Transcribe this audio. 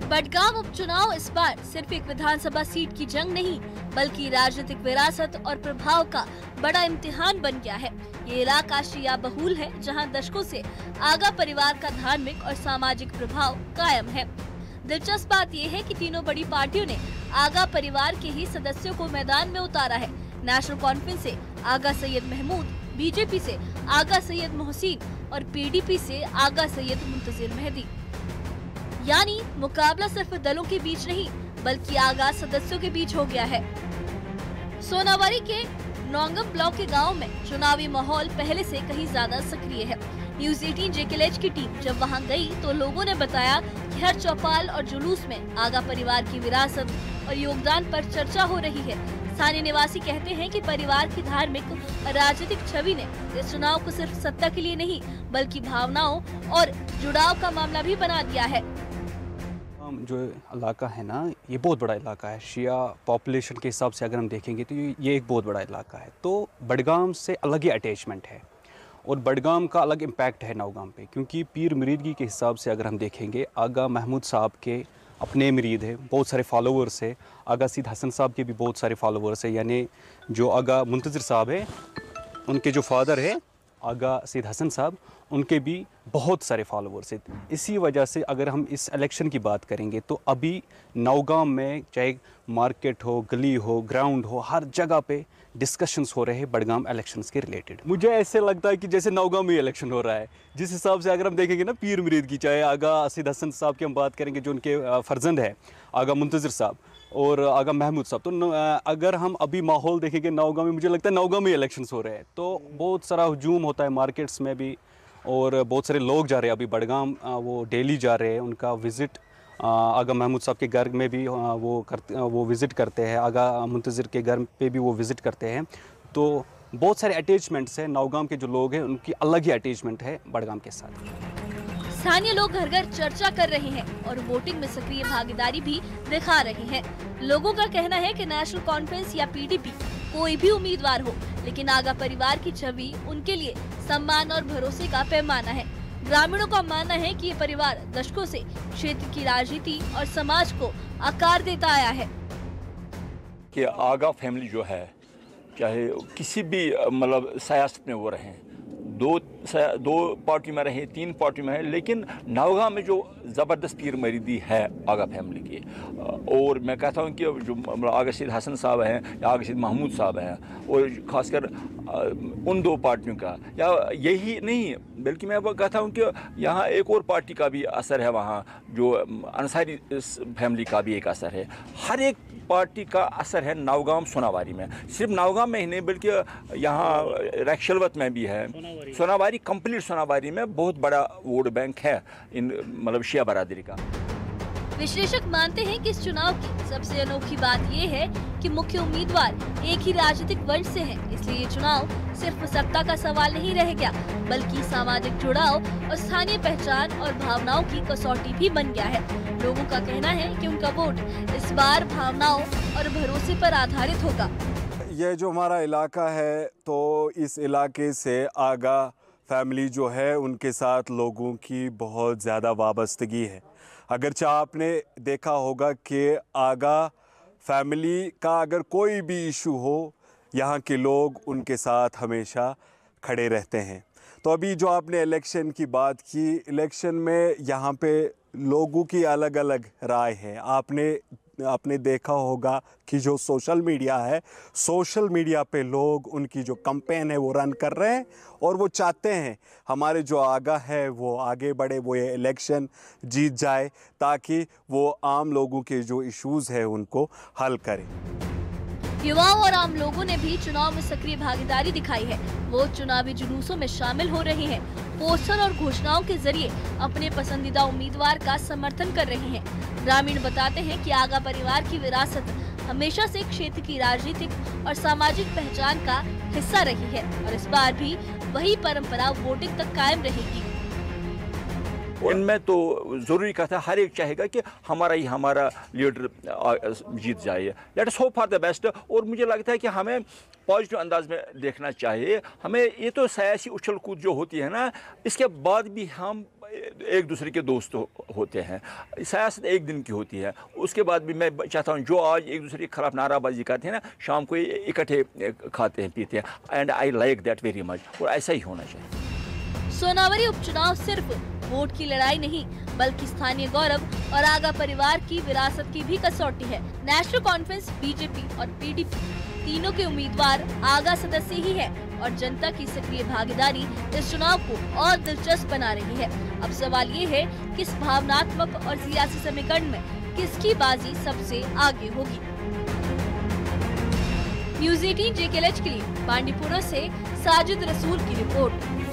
बडगाम उपचुनाव इस बार सिर्फ एक विधानसभा सीट की जंग नहीं, बल्कि राजनीतिक विरासत और प्रभाव का बड़ा इम्तिहान बन गया है। ये इलाका शिया बहुल है, जहां दशकों से आगा परिवार का धार्मिक और सामाजिक प्रभाव कायम है। दिलचस्प बात यह है कि तीनों बड़ी पार्टियों ने आगा परिवार के ही सदस्यों को मैदान में उतारा है। नेशनल कॉन्फ्रेंस से आगा सैयद महमूद, बीजेपी से आगा सैयद मोहसिन और पीडीपी से आगा सैयद मुंतजिर मेहदी। यानी मुकाबला सिर्फ दलों के बीच नहीं, बल्कि आगा सदस्यों के बीच हो गया है। सोनावारी के नौंगम ब्लॉक के गांव में चुनावी माहौल पहले से कहीं ज्यादा सक्रिय है। न्यूज 18 JKLH की टीम जब वहां गई तो लोगों ने बताया कि हर चौपाल और जुलूस में आगा परिवार की विरासत और योगदान पर चर्चा हो रही है। स्थानीय निवासी कहते हैं कि परिवार की धार्मिक और राजनीतिक छवि ने इस चुनाव को सिर्फ सत्ता के लिए नहीं, बल्कि भावनाओं और जुड़ाव का मामला भी बना दिया है। जो इलाका है ना, ये बहुत बड़ा इलाका है। शिया पॉपुलेशन के हिसाब से अगर हम देखेंगे तो ये एक बहुत बड़ा इलाका है। तो बडगाम से अलग ही अटैचमेंट है और बडगाम का अलग इम्पैक्ट है नौगाम पे, क्योंकि पीर मुरीदगी के हिसाब से अगर हम देखेंगे, आगा महमूद साहब के अपने मुरीद है, बहुत सारे फॉलोवर्स है। आगा सैयद हसन साहब के भी बहुत सारे फॉलोवर्स है, यानी जो आगा मुंतजिर साहब है उनके जो फादर है आगा सैयद हसन साहब, उनके भी बहुत सारे फॉलोवर्स हैं। इसी वजह से अगर हम इस इलेक्शन की बात करेंगे तो अभी नौगाम में चाहे मार्केट हो, गली हो, ग्राउंड हो, हर जगह पे डिस्कशंस हो रहे हैं बडगाम इलेक्शंस के रिलेटेड। मुझे ऐसे लगता है कि जैसे नौगाम में इलेक्शन हो रहा है। जिस हिसाब से अगर हम देखेंगे ना, पीर मुरीद की, चाहे आगा सैयद हसन साहब की हम बात करेंगे, जो उनके फर्जंद है आगा मुंतजिर साहब और आगा महमूद साहब, तो अगर हम अभी माहौल देखेंगे नौगाम में, मुझे लगता है नौगाम में इलेक्शंस हो रहे हैं। तो बहुत सारा हजूम होता है मार्केट्स में भी, और बहुत सारे लोग जा रहे हैं अभी बडगाम, वो डेली जा रहे हैं। उनका विज़िट आगा महमूद साहब के घर में भी वो विज़िट करते हैं, आगा मुंतजिर के घर पे भी वो विज़िट करते हैं। तो बहुत सारे अटैचमेंट्स हैं। नौगाम के जो लोग हैं उनकी अलग ही अटैचमेंट है बडगाम के साथ। स्थानीय लोग घर घर चर्चा कर रहे हैं और वोटिंग में सक्रिय भागीदारी भी दिखा रहे हैं। लोगों का कहना है कि नेशनल कॉन्फ्रेंस या पीडीपी कोई भी उम्मीदवार हो, लेकिन आगा परिवार की छवि उनके लिए सम्मान और भरोसे का पैमाना है। ग्रामीणों का मानना है कि ये परिवार दशकों से क्षेत्र की राजनीति और समाज को आकार देता आया है। कि आगा फैमिली जो है, चाहे किसी भी मतलब सियासत में वो रहें, दो पार्टी में रहे, 3 पार्टी में है, लेकिन नौगाम में जो ज़बरदस्त पीर मुरीदी है आगा फैमिली की, और मैं कहता हूँ कि जो आगा सैयद हसन साहब हैं या आगा सैयद महमूद साहब हैं, और ख़ासकर उन 2 पार्टियों का, या यही नहीं बल्कि मैं वो कहता हूँ कि यहाँ एक और पार्टी का भी असर है, वहाँ जो अंसारी फैमिली का भी एक असर है। हर एक पार्टी का असर है नौगाम सोनावारी में। सिर्फ नौगाम में ही नहीं, बल्कि यहाँ रैक्शलवत में भी है। सोनावारी, कंप्लीट सोनावारी में बहुत बड़ा वोट बैंक है इन मतलब शिया बरादरी का। विश्लेषक मानते हैं कि इस चुनाव की सबसे अनोखी बात ये है कि मुख्य उम्मीदवार एक ही राजनीतिक वंश से हैं। इसलिए ये चुनाव सिर्फ सत्ता का सवाल नहीं रह गया, बल्कि सामाजिक जुड़ाव और स्थानीय पहचान और भावनाओं की कसौटी भी बन गया है। लोगों का कहना है कि उनका वोट इस बार भावनाओं और भरोसे पर आधारित होगा। ये जो हमारा इलाका है, तो इस इलाके से आगा फैमिली जो है उनके साथ लोगों की बहुत ज़्यादा वाबस्तगी है। अगरचे आपने देखा होगा कि आगा फैमिली का अगर कोई भी इशू हो, यहाँ के लोग उनके साथ हमेशा खड़े रहते हैं। तो अभी जो आपने इलेक्शन की बात की, इलेक्शन में यहाँ पे लोगों की अलग अलग राय है। आपने देखा होगा कि जो सोशल मीडिया है, सोशल मीडिया पे लोग उनकी जो कैंपेन है वो रन कर रहे हैं, और वो चाहते हैं हमारे जो आगा है वो आगे बढ़े, वो ये इलेक्शन जीत जाए, ताकि वो आम लोगों के जो इश्यूज़ है उनको हल करें। युवाओं और आम लोगों ने भी चुनाव में सक्रिय भागीदारी दिखाई है। वो चुनावी जुलूसों में शामिल हो रहे हैं, पोस्टर और घोषणाओं के जरिए अपने पसंदीदा उम्मीदवार का समर्थन कर रहे हैं। ग्रामीण बताते हैं कि आगा परिवार की विरासत हमेशा से क्षेत्र की राजनीतिक और सामाजिक पहचान का हिस्सा रही है, और इस बार भी वही परंपरा वोटिंग तक कायम रहेगी। इनमें तो ज़रूरी कहता है, हर एक चाहेगा कि हमारा लीडर जीत जाए। Let us hope for the best. और मुझे लगता है कि हमें पॉजिटिव अंदाज में देखना चाहिए। हमें ये तो सियासी उछल कूद जो होती है ना, इसके बाद भी हम एक दूसरे के दोस्त होते हैं। सियासत एक दिन की होती है, उसके बाद भी मैं चाहता हूँ जो आज एक दूसरे के खिलाफ नाराबाजी करते हैं ना, शाम को इकट्ठे खाते हैं पीते हैं। And I like that very much, और ऐसा ही होना चाहिए। सोनावरी उपचुनाव सिर्फ वोट की लड़ाई नहीं बल्कि स्थानीय गौरव और आगा परिवार की विरासत की भी कसौटी है। नेशनल कॉन्फ्रेंस, बीजेपी और पीडीपी तीनों के उम्मीदवार आगा सदस्य ही है और जनता की सक्रिय भागीदारी इस चुनाव को और दिलचस्प बना रही है। अब सवाल ये है कि इस भावनात्मक और सियासी समीकरण में किसकी बाजी सबसे आगे होगी। न्यूज़ 18 JKLH के लिए बांडीपुरा से साजिद रसूल की रिपोर्ट।